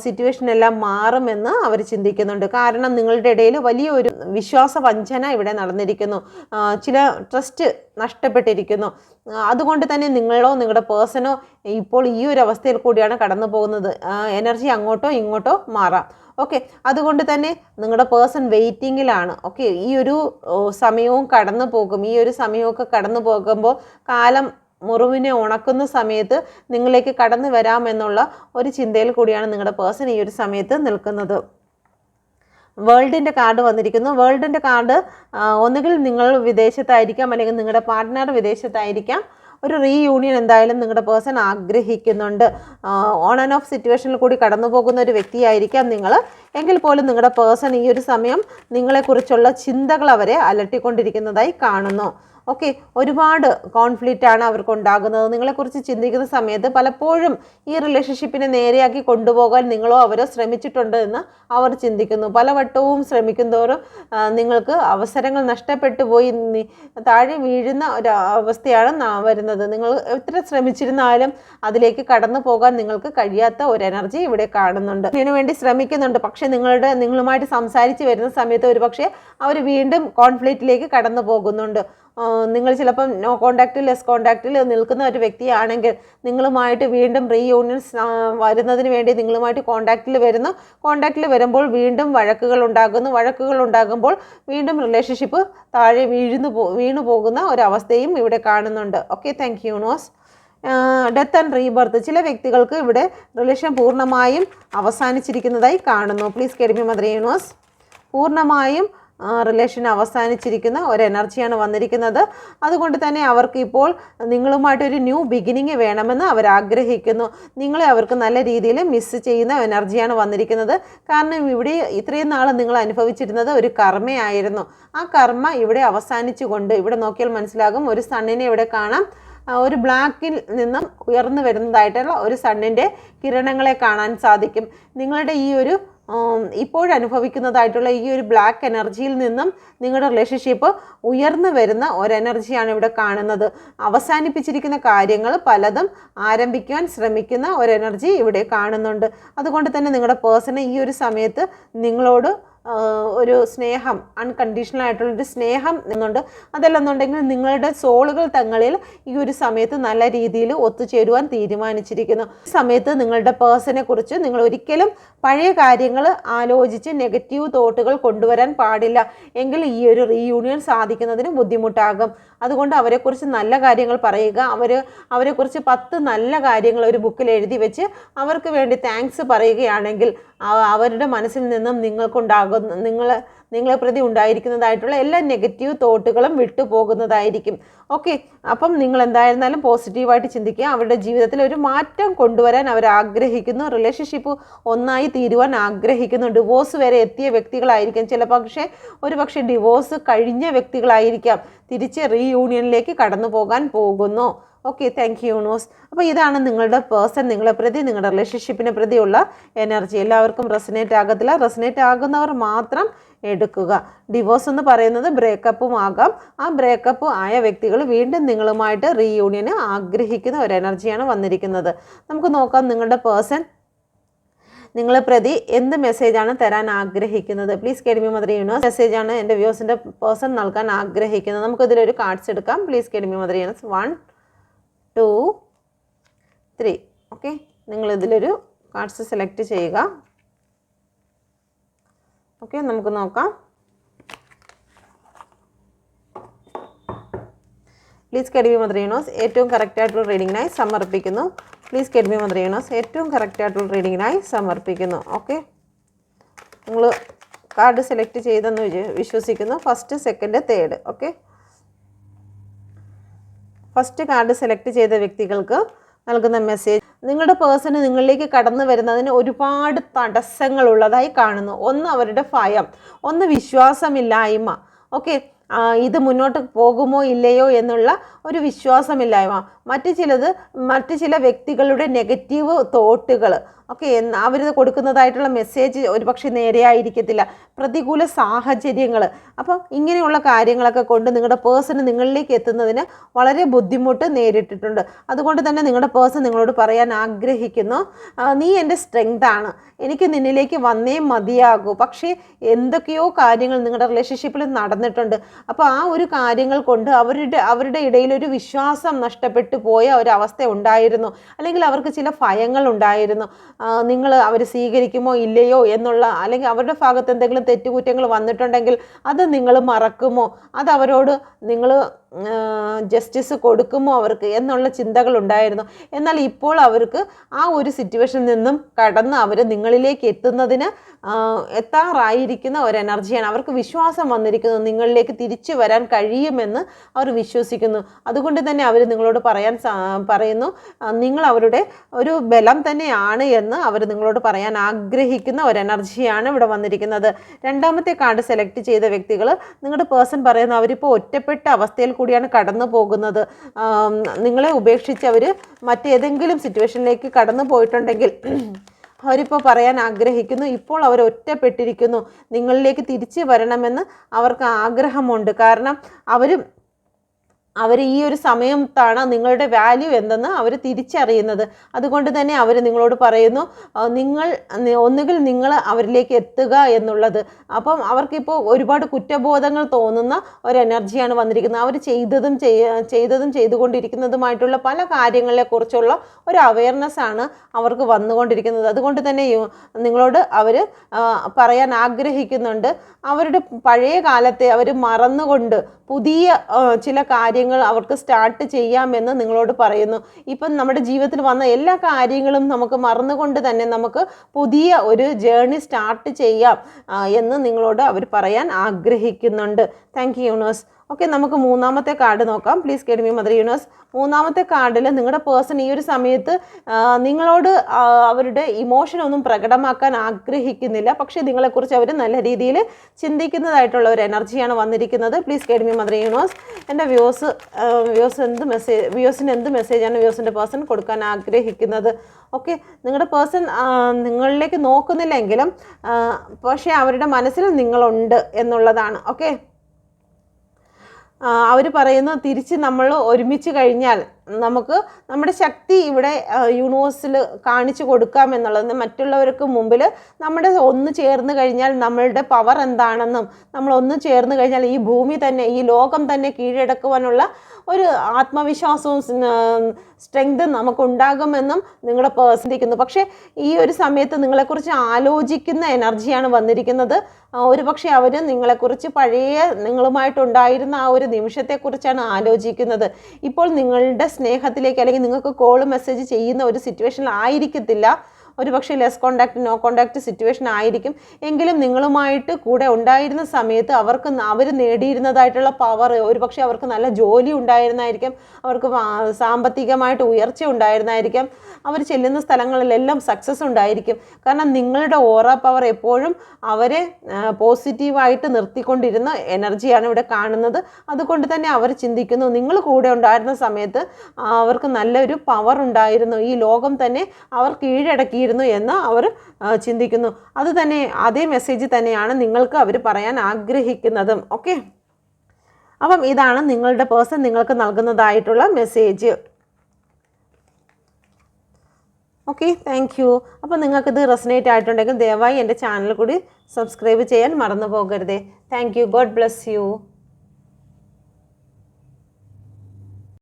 സിറ്റുവേഷൻ എല്ലാം മാറുമെന്ന് അവർ ചിന്തിക്കുന്നുണ്ട്. കാരണം നിങ്ങളുടെ ഇടയിൽ വലിയൊരു വിശ്വാസ വഞ്ചന ഇവിടെ നടന്നിരിക്കുന്നു. ചില ട്രസ്റ്റ് നഷ്ടപ്പെട്ടിരിക്കുന്നു. അതുകൊണ്ട് തന്നെ നിങ്ങളോ നിങ്ങളുടെ പേഴ്സണോ ഇപ്പോൾ ഈ ഒരു അവസ്ഥയിൽ കൂടിയാണ് കടന്നു പോകുന്നത്. എനർജി അങ്ങോട്ടോ ഇങ്ങോട്ടോ മാറാം. ഓക്കെ, അതുകൊണ്ട് തന്നെ നിങ്ങളുടെ പേഴ്സൺ വെയിറ്റിങ്ങിലാണ്. ഓക്കെ, ഈ ഒരു സമയവും കടന്നു പോകും. ഈ ഒരു സമയമൊക്കെ കടന്നു പോകുമ്പോൾ കാലം മുറിവിനെ ഉണക്കുന്ന സമയത്ത് നിങ്ങളിലേക്ക് കടന്നു വരാമെന്നുള്ള ഒരു ചിന്തയിൽ കൂടിയാണ് നിങ്ങളുടെ പേഴ്സൺ ഈ ഒരു സമയത്ത് നിൽക്കുന്നത്. വേൾഡിൻ്റെ കാർഡ് വന്നിരിക്കുന്നു. വേൾഡിൻ്റെ കാർഡ് ഒന്നുകിൽ നിങ്ങൾ വിദേശത്തായിരിക്കാം, അല്ലെങ്കിൽ നിങ്ങളുടെ പാർട്ട്ണർ വിദേശത്തായിരിക്കാം. ഒരു റീയൂണിയൻ എന്തായാലും നിങ്ങളുടെ പേഴ്സൺ ആഗ്രഹിക്കുന്നുണ്ട്. ഓൺ ആൻഡ് ഓഫ് സിറ്റുവേഷനിൽ കൂടി കടന്നു പോകുന്ന ഒരു വ്യക്തിയായിരിക്കാം നിങ്ങൾ. എങ്കിൽ പോലും നിങ്ങളുടെ പേഴ്സൺ ഈ ഒരു സമയം നിങ്ങളെക്കുറിച്ചുള്ള ചിന്തകൾ അവരെ അലട്ടിക്കൊണ്ടിരിക്കുന്നതായി കാണുന്നു. ഓക്കെ, ഒരുപാട് കോൺഫ്ലിക്റ്റ് ആണ് അവർക്കുണ്ടാകുന്നത്. നിങ്ങളെക്കുറിച്ച് ചിന്തിക്കുന്ന സമയത്ത് പലപ്പോഴും ഈ റിലേഷൻഷിപ്പിനെ നേരെയാക്കി കൊണ്ടുപോകാൻ നിങ്ങളോ അവരോ ശ്രമിച്ചിട്ടുണ്ട് എന്ന് അവർ ചിന്തിക്കുന്നു. പലവട്ടവും ശ്രമിക്കുന്തോറും നിങ്ങൾക്ക് അവസരങ്ങൾ നഷ്ടപ്പെട്ടു പോയി താഴെ വീഴുന്ന ഒരു അവസ്ഥയാണ് വരുന്നത്. നിങ്ങൾ എത്ര ശ്രമിച്ചിരുന്നാലും അതിലേക്ക് കടന്നു പോകാൻ നിങ്ങൾക്ക് കഴിയാത്ത ഒരു എനർജി ഇവിടെ കാണുന്നുണ്ട്. ഇതിനുവേണ്ടി ശ്രമിക്കുന്നുണ്ട്. പക്ഷേ നിങ്ങളുമായിട്ട് സംസാരിച്ച് വരുന്ന സമയത്ത് ഒരു പക്ഷേ അവർ വീണ്ടും കോൺഫ്ലിക്റ്റിലേക്ക് കടന്നു പോകുന്നുണ്ട്. നിങ്ങൾ ചിലപ്പം നോ കോണ്ടാക്റ്റിൽ ലെസ് കോണ്ടാക്റ്റിൽ നിൽക്കുന്ന ഒരു വ്യക്തിയാണെങ്കിൽ നിങ്ങളുമായിട്ട് വീണ്ടും റീയൂണിയൻസ് വരുന്നതിന് വേണ്ടി നിങ്ങളുമായിട്ട് കോണ്ടാക്റ്റിൽ വരുമ്പോൾ വീണ്ടും വഴക്കുകൾ ഉണ്ടാകുമ്പോൾ വീണ്ടും റിലേഷൻഷിപ്പ് താഴെ വീണു പോകുന്ന ഒരവസ്ഥയും ഇവിടെ കാണുന്നുണ്ട്. Okay, thank you universe. Death and rebirth. ചില വ്യക്തികൾക്ക് ഇവിടെ റിലേഷൻ പൂർണ്ണമായും അവസാനിച്ചിരിക്കുന്നതായി കാണുന്നു. Please guide me mother universe. പൂർണ്ണമായും റിലേഷൻ അവസാനിച്ചിരിക്കുന്ന ഒരു എനർജിയാണ് വന്നിരിക്കുന്നത്. അതുകൊണ്ട് തന്നെ അവർക്ക് ഇപ്പോൾ നിങ്ങളുമായിട്ടൊരു ന്യൂ ബിഗിനിങ് വേണമെന്ന് അവർ ആഗ്രഹിക്കുന്നു. നിങ്ങളെ അവർക്ക് നല്ല രീതിയിൽ മിസ് ചെയ്യുന്ന എനർജിയാണ് വന്നിരിക്കുന്നത്. കാരണം ഇവിടെ ഇത്രയും നാൾ നിങ്ങൾ അനുഭവിച്ചിരുന്നത് ഒരു കർമ്മയായിരുന്നു. ആ കർമ്മ ഇവിടെ അവസാനിച്ചുകൊണ്ട് ഇവിടെ നോക്കിയാൽ മനസ്സിലാകും. ഒരു സണ്ണിനെ ഇവിടെ കാണാം. ഒരു ബ്ലാക്കിൽ നിന്നും ഉയർന്നു വരുന്നതായിട്ടുള്ള ഒരു സണ്ണിൻ്റെ കിരണങ്ങളെ കാണാൻ സാധിക്കും. നിങ്ങളുടെ ഈ ഒരു ഇപ്പോഴനുഭവിക്കുന്നതായിട്ടുള്ള ഈ ഒരു ബ്ലാക്ക് എനർജിയിൽ നിന്നും നിങ്ങളുടെ റിലേഷൻഷിപ്പ് ഉയർന്നു വരുന്ന ഒരു എനർജിയാണ് ഇവിടെ കാണുന്നത്. അവസാനിപ്പിച്ചിരിക്കുന്ന കാര്യങ്ങൾ പലതും ആരംഭിക്കുവാൻ ശ്രമിക്കുന്ന ഒരു എനർജി ഇവിടെ കാണുന്നുണ്ട്. അതുകൊണ്ട് തന്നെ നിങ്ങളുടെ പേഴ്സണ് ഈ ഒരു സമയത്ത് നിങ്ങളോട് ഒരു സ്നേഹം, അൺകണ്ടീഷണൽ ആയിട്ടുള്ളൊരു സ്നേഹം എന്നുണ്ട്. അതല്ലെന്നുണ്ടെങ്കിൽ നിങ്ങളുടെ സോളുകൾ തങ്ങളിൽ ഈ ഒരു സമയത്ത് നല്ല രീതിയിൽ ഒത്തുചേരുവാൻ തീരുമാനിച്ചിരിക്കുന്നു. ഈ സമയത്ത് നിങ്ങളുടെ പേഴ്സണെ കുറിച്ച് നിങ്ങൾ ഒരിക്കലും പഴയ കാര്യങ്ങൾ ആലോചിച്ച് നെഗറ്റീവ് തോട്ടുകൾ കൊണ്ടുവരാൻ പാടില്ല. എങ്കിൽ ഈ ഒരു റീയൂണിയൻ സാധിക്കുന്നതിന് ബുദ്ധിമുട്ടാകും. അതുകൊണ്ട് അവരെക്കുറിച്ച് നല്ല കാര്യങ്ങൾ പറയുക. അവരെക്കുറിച്ച് 10 നല്ല കാര്യങ്ങൾ ഒരു ബുക്കിൽ എഴുതി വെച്ച് അവർക്ക് വേണ്ടി താങ്ക്സ് പറയുകയാണെങ്കിൽ അവരുടെ മനസ്സിൽ നിന്നും നിങ്ങളെ പ്രതി ഉണ്ടായിരിക്കുന്നതായിട്ടുള്ള എല്ലാ നെഗറ്റീവ് തോട്ടുകളും വിട്ടുപോകുന്നതായിരിക്കും. ഓക്കെ, അപ്പം നിങ്ങൾ എന്തായിരുന്നാലും പോസിറ്റീവായിട്ട് ചിന്തിക്കുക. അവരുടെ ജീവിതത്തിൽ ഒരു മാറ്റം കൊണ്ടുവരാൻ അവർ ആഗ്രഹിക്കുന്നു. റിലേഷൻഷിപ്പ് ഒന്നായി തീരുവാൻ ആഗ്രഹിക്കുന്നു. ഡിവോഴ്സ് വരെ എത്തിയ വ്യക്തികളായിരിക്കും ഒരു പക്ഷേ ഡിവോഴ്സ് കഴിഞ്ഞ വ്യക്തികളായിരിക്കാം. തിരിച്ച് റീയൂണിയനിലേക്ക് കടന്നു പോകാൻ പോകുന്നു. Okay, thank you universe. അപ്പോൾ ഇതാണ് നിങ്ങളുടെ പേഴ്സൺ നിങ്ങളെ പ്രതി, നിങ്ങളുടെ റിലേഷൻഷിപ്പിനെ പ്രതിയുള്ള എനർജി. എല്ലാവർക്കും റെസനേറ്റ് ആകത്തില്ല. റെസനേറ്റ് ആകുന്നവർ മാത്രം എടുക്കുക. ഡിവോഴ്സ് എന്ന് പറയുന്നത് ബ്രേക്കപ്പും ആകാം. ആ ബ്രേക്കപ്പ് ആയ വ്യക്തികൾ വീണ്ടും നിങ്ങളുമായിട്ട് റീയൂണിയന് ആഗ്രഹിക്കുന്ന ഒരു എനർജിയാണ് വന്നിരിക്കുന്നത്. നമുക്ക് നോക്കാം നിങ്ങളുടെ പേഴ്സൺ നിങ്ങളെ പ്രതി എന്ത് മെസ്സേജാണ് തരാൻ ആഗ്രഹിക്കുന്നത്. Please guide me mother universe. മെസ്സേജാണ് എൻ്റെ വ്യൂസിൻ്റെ പേഴ്സൺ നൽകാൻ ആഗ്രഹിക്കുന്നത്. നമുക്കിതിലൊരു കാർഡ്സ് എടുക്കാം. Please guide me mother universe. 1 2 3. Okay, നിങ്ങളിതിലൊരു കാർഡ്സ് സെലക്ട് ചെയ്യുക. ഓക്കെ, നമുക്ക് നോക്കാം. Please guide me mother universe. ഏറ്റവും കറക്റ്റായിട്ടുള്ള റീഡിങ്ങിനായി സമർപ്പിക്കുന്നു. Please guide me mother universe. ഏറ്റവും കറക്റ്റായിട്ടുള്ള റീഡിങ്ങിനായി സമർപ്പിക്കുന്നു. ഓക്കെ, നിങ്ങൾ കാർഡ് സെലക്ട് ചെയ്തെന്ന് വിശ്വസിക്കുന്നു. First, second, third. Okay, first card select ചെയ്ത വ്യക്തികൾക്ക് നൽകുന്ന മെസ്സേജ്: നിങ്ങളുടെ പേഴ്സണ് നിങ്ങളിലേക്ക് കടന്നു വരുന്നതിന് ഒരുപാട് തടസ്സങ്ങളുള്ളതായി കാണുന്നു. ഒന്ന് അവരുടെ ഭയം, ഒന്ന് വിശ്വാസമില്ലായ്മ. ഓക്കെ, ഇത് മുന്നോട്ട് പോകുമോ ഇല്ലയോ എന്നുള്ള ഒരു വിശ്വാസമില്ലായ്മ. മറ്റ് ചില വ്യക്തികളുടെ നെഗറ്റീവ് തോട്ടുകൾ. ഓക്കെ, അവർ കൊടുക്കുന്നതായിട്ടുള്ള മെസ്സേജ് ഒരുപക്ഷെ നേരെയായിരിക്കത്തില്ല. പ്രതികൂല സാഹചര്യങ്ങൾ. അപ്പം ഇങ്ങനെയുള്ള കാര്യങ്ങളൊക്കെ കൊണ്ട് നിങ്ങളുടെ പേഴ്സൺ നിങ്ങളിലേക്ക് എത്തുന്നതിന് വളരെ ബുദ്ധിമുട്ട് നേരിട്ടിട്ടുണ്ട്. അതുകൊണ്ട് തന്നെ നിങ്ങളുടെ പേഴ്സൺ നിങ്ങളോട് പറയാൻ ആഗ്രഹിക്കുന്നു, നീ എൻ്റെ സ്ട്രെങ്താണ്, എനിക്ക് നിന്നിലേക്ക് വന്നേ മതിയാകൂ. പക്ഷേ എന്തൊക്കെയോ കാര്യങ്ങൾ നിങ്ങളുടെ റിലേഷൻഷിപ്പിൽ നടന്നിട്ടുണ്ട്. അപ്പോൾ ആ ഒരു കാര്യങ്ങൾ കൊണ്ട് അവരുടെ ഇടയിൽ ഒരു വിശ്വാസം നഷ്ടപ്പെട്ടു പോയ ഒരവസ്ഥ ഉണ്ടായിരുന്നു. അല്ലെങ്കിൽ അവർക്ക് ചില ഭയങ്ങൾ ഉണ്ടായിരുന്നു. നിങ്ങൾ അവർ സ്വീകരിക്കുമോ ഇല്ലയോ എന്നുള്ള, അല്ലെങ്കിൽ അവരുടെ ഭാഗത്ത് എന്തെങ്കിലും തെറ്റുകുറ്റങ്ങൾ വന്നിട്ടുണ്ടെങ്കിൽ അത് നിങ്ങൾ മറക്കുമോ, അത് അവരോട് നിങ്ങൾ ജസ്റ്റിസ് കൊടുക്കുമോ അവർക്ക് എന്നുള്ള ചിന്തകൾ ഉണ്ടായിരുന്നു. എന്നാൽ ഇപ്പോൾ അവർക്ക് ആ ഒരു സിറ്റുവേഷനിൽ നിന്നും കടന്ന് അവർ നിങ്ങളിലേക്ക് എത്താറായിരിക്കുന്ന ഒരു എനർജിയാണ്. അവർക്ക് വിശ്വാസം വന്നിരിക്കുന്നു, നിങ്ങളിലേക്ക് തിരിച്ചു വരാൻ കഴിയുമെന്ന് അവർ വിശ്വസിക്കുന്നു. അതുകൊണ്ട് തന്നെ അവർ നിങ്ങളോട് പറയുന്നു, നിങ്ങൾ അവരുടെ ഒരു ബലം തന്നെയാണ് എന്ന് അവർ നിങ്ങളോട് പറയാൻ ആഗ്രഹിക്കുന്ന ഒരു എനർജിയാണ് ഇവിടെ വന്നിരിക്കുന്നത്. രണ്ടാമത്തെ കാർഡ് സെലക്ട് ചെയ്ത വ്യക്തികൾ, നിങ്ങളുടെ പേഴ്സൺ പറയുന്നു അവരിപ്പോൾ ഒറ്റപ്പെട്ട അവസ്ഥയിൽ കൂടിയാണ് കടന്നു പോകുന്നത്. നിങ്ങളെ ഉപേക്ഷിച്ച് അവർ മറ്റേതെങ്കിലും സിറ്റുവേഷനിലേക്ക് കടന്നു പോയിട്ടുണ്ടെങ്കിൽ അവരിപ്പോൾ പറയാൻ ആഗ്രഹിക്കുന്നു, ഇപ്പോൾ അവർ ഒറ്റപ്പെട്ടിരിക്കുന്നു, നിങ്ങളിലേക്ക് തിരിച്ചു വരണമെന്ന് അവർക്ക് ആഗ്രഹമുണ്ട്. കാരണം അവർ ഈ ഒരു സമയത്താണ് നിങ്ങളുടെ വാല്യൂ എന്തെന്ന് അവർ തിരിച്ചറിയുന്നത്. അതുകൊണ്ട് തന്നെ അവർ നിങ്ങളോട് പറയുന്നു, ഒന്നുകിൽ നിങ്ങൾ അവരിലേക്ക് എത്തുക എന്നുള്ളത്. അപ്പം അവർക്കിപ്പോൾ ഒരുപാട് കുറ്റബോധങ്ങൾ തോന്നുന്ന ഒരു എനർജിയാണ് വന്നിരിക്കുന്നത്. അവർ ചെയ്തതും ചെയ്തുകൊണ്ടിരിക്കുന്നതുമായിട്ടുള്ള പല കാര്യങ്ങളെക്കുറിച്ചുള്ള ഒരു അവയർനെസ് ആണ് അവർക്ക് വന്നുകൊണ്ടിരിക്കുന്നത്. അതുകൊണ്ട് തന്നെ നിങ്ങളോട് അവർ പറയാൻ ആഗ്രഹിക്കുന്നുണ്ട്, അവരുടെ പഴയ കാലത്തെ അവർ മറന്നുകൊണ്ട് പുതിയ ചില കാര്യങ്ങൾ അവർക്ക് സ്റ്റാർട്ട് ചെയ്യാമെന്ന് നിങ്ങളോട് പറയുന്നു. ഇപ്പം നമ്മുടെ ജീവിതത്തിൽ വന്ന എല്ലാ കാര്യങ്ങളും നമുക്ക് മറന്നുകൊണ്ട് തന്നെ നമുക്ക് പുതിയ ഒരു ജേർണി സ്റ്റാർട്ട് ചെയ്യാം എന്ന് നിങ്ങളോട് അവർ പറയാൻ ആഗ്രഹിക്കുന്നുണ്ട്. Thank you universe. ഓക്കെ, നമുക്ക് മൂന്നാമത്തെ കാർഡ് നോക്കാം. Please guide me mother universe. മൂന്നാമത്തെ കാർഡിൽ നിങ്ങളുടെ പേഴ്സൺ ഈ ഒരു സമയത്ത് നിങ്ങളോട് അവരുടെ ഇമോഷനൊന്നും പ്രകടമാക്കാൻ ആഗ്രഹിക്കുന്നില്ല. പക്ഷേ നിങ്ങളെക്കുറിച്ച് അവർ നല്ല രീതിയിൽ ചിന്തിക്കുന്നതായിട്ടുള്ള ഒരു എനർജിയാണ് വന്നിരിക്കുന്നത്. Please guide me mother universe. എൻ്റെ വ്യൂസിന് എന്ത് മെസ്സേജാണ് വ്യൂസിൻ്റെ പേഴ്സൺ കൊടുക്കാൻ ആഗ്രഹിക്കുന്നത്? ഓക്കെ, നിങ്ങളുടെ പേഴ്സൺ നിങ്ങളിലേക്ക് നോക്കുന്നില്ലെങ്കിലും പക്ഷേ അവരുടെ മനസ്സിൽ നിങ്ങളുണ്ട് എന്നുള്ളതാണ്. ഓക്കെ, അവർ പറയുന്നു, തിരിച്ച് നമ്മൾ ഒരുമിച്ച് കഴിഞ്ഞാൽ നമുക്ക് നമ്മുടെ ശക്തി ഇവിടെ യൂണിവേഴ്സിൽ കാണിച്ചു കൊടുക്കാം എന്നുള്ളത്. മറ്റുള്ളവർക്ക് മുമ്പിൽ നമ്മുടെ ഒന്ന് ചേർന്ന് കഴിഞ്ഞാൽ നമ്മളുടെ പവർ എന്താണെന്നും, നമ്മൾ ഒന്ന് ചേർന്ന് കഴിഞ്ഞാൽ ഈ ഭൂമി തന്നെ, ഈ ലോകം തന്നെ കീഴടക്കുവാനുള്ള ഒരു ആത്മവിശ്വാസവും സ്ട്രെങ്ത് നമുക്കുണ്ടാകുമെന്നും നിങ്ങളുടെ പേഴ്സൺ ഇരിക്കുന്നു. പക്ഷേ ഈ ഒരു സമയത്ത് നിങ്ങളെക്കുറിച്ച് ആലോചിക്കുന്ന എനർജിയാണ് വന്നിരിക്കുന്നത്. ഒരുപക്ഷെ അവർ നിങ്ങളെക്കുറിച്ച് പഴയ നിങ്ങളുമായിട്ടുണ്ടായിരുന്ന ആ ഒരു നിമിഷത്തെക്കുറിച്ചാണ് ആലോചിക്കുന്നത്. ഇപ്പോൾ നിങ്ങളുടെ സ്നേഹത്തിലേക്ക് അല്ലെങ്കിൽ നിങ്ങൾക്ക് കോൾ മെസ്സേജ് ചെയ്യുന്ന ഒരു സിറ്റുവേഷനിൽ ആയിരിക്കത്തില്ല. ഒരു പക്ഷേ less contact, no contact situation ആയിരിക്കും. എങ്കിലും നിങ്ങളുമായിട്ട് കൂടെ ഉണ്ടായിരുന്ന സമയത്ത് അവർ നേടിയിരുന്നതായിട്ടുള്ള പവർ, ഒരു പക്ഷേ അവർക്ക് നല്ല ജോലി ഉണ്ടായിരുന്നായിരിക്കാം, അവർക്ക് സാമ്പത്തികമായിട്ട് ഉയർച്ച ഉണ്ടായിരുന്നായിരിക്കാം, അവർ ചെല്ലുന്ന സ്ഥലങ്ങളിലെല്ലാം സക്സസ് ഉണ്ടായിരിക്കും. കാരണം നിങ്ങളുടെ ഓറ പവർ എപ്പോഴും അവരെ പോസിറ്റീവായിട്ട് നിർത്തിക്കൊണ്ടിരുന്ന എനർജിയാണ് ഇവിടെ കാണുന്നത്. അതുകൊണ്ട് തന്നെ അവർ ചിന്തിക്കുന്നു, നിങ്ങൾ കൂടെ ഉണ്ടായിരുന്ന സമയത്ത് അവർക്ക് നല്ലൊരു പവർ ഉണ്ടായിരുന്നു, ഈ ലോകം തന്നെ അവർ കീഴടക്കിയിരുന്നു എന്ന് അവർ ചിന്തിക്കുന്നു. അത് തന്നെ, അതേ മെസ്സേജ് തന്നെയാണ് നിങ്ങൾക്ക് അവർ പറയാൻ ആഗ്രഹിക്കുന്നതും. ഓക്കെ, അപ്പം ഇതാണ് നിങ്ങളുടെ പേഴ്സൺ നിങ്ങൾക്ക് നൽകുന്നതായിട്ടുള്ള മെസ്സേജ്. Okay, thank U. അപ്പോൾ നിങ്ങൾക്കിത് റെസനേറ്റ് ആയിട്ടുണ്ടെങ്കിൽ ദയവായി എൻ്റെ ചാനൽ കൂടി സബ്സ്ക്രൈബ് ചെയ്യാൻ മറന്നു പോകരുതേ. Thank you. God bless U.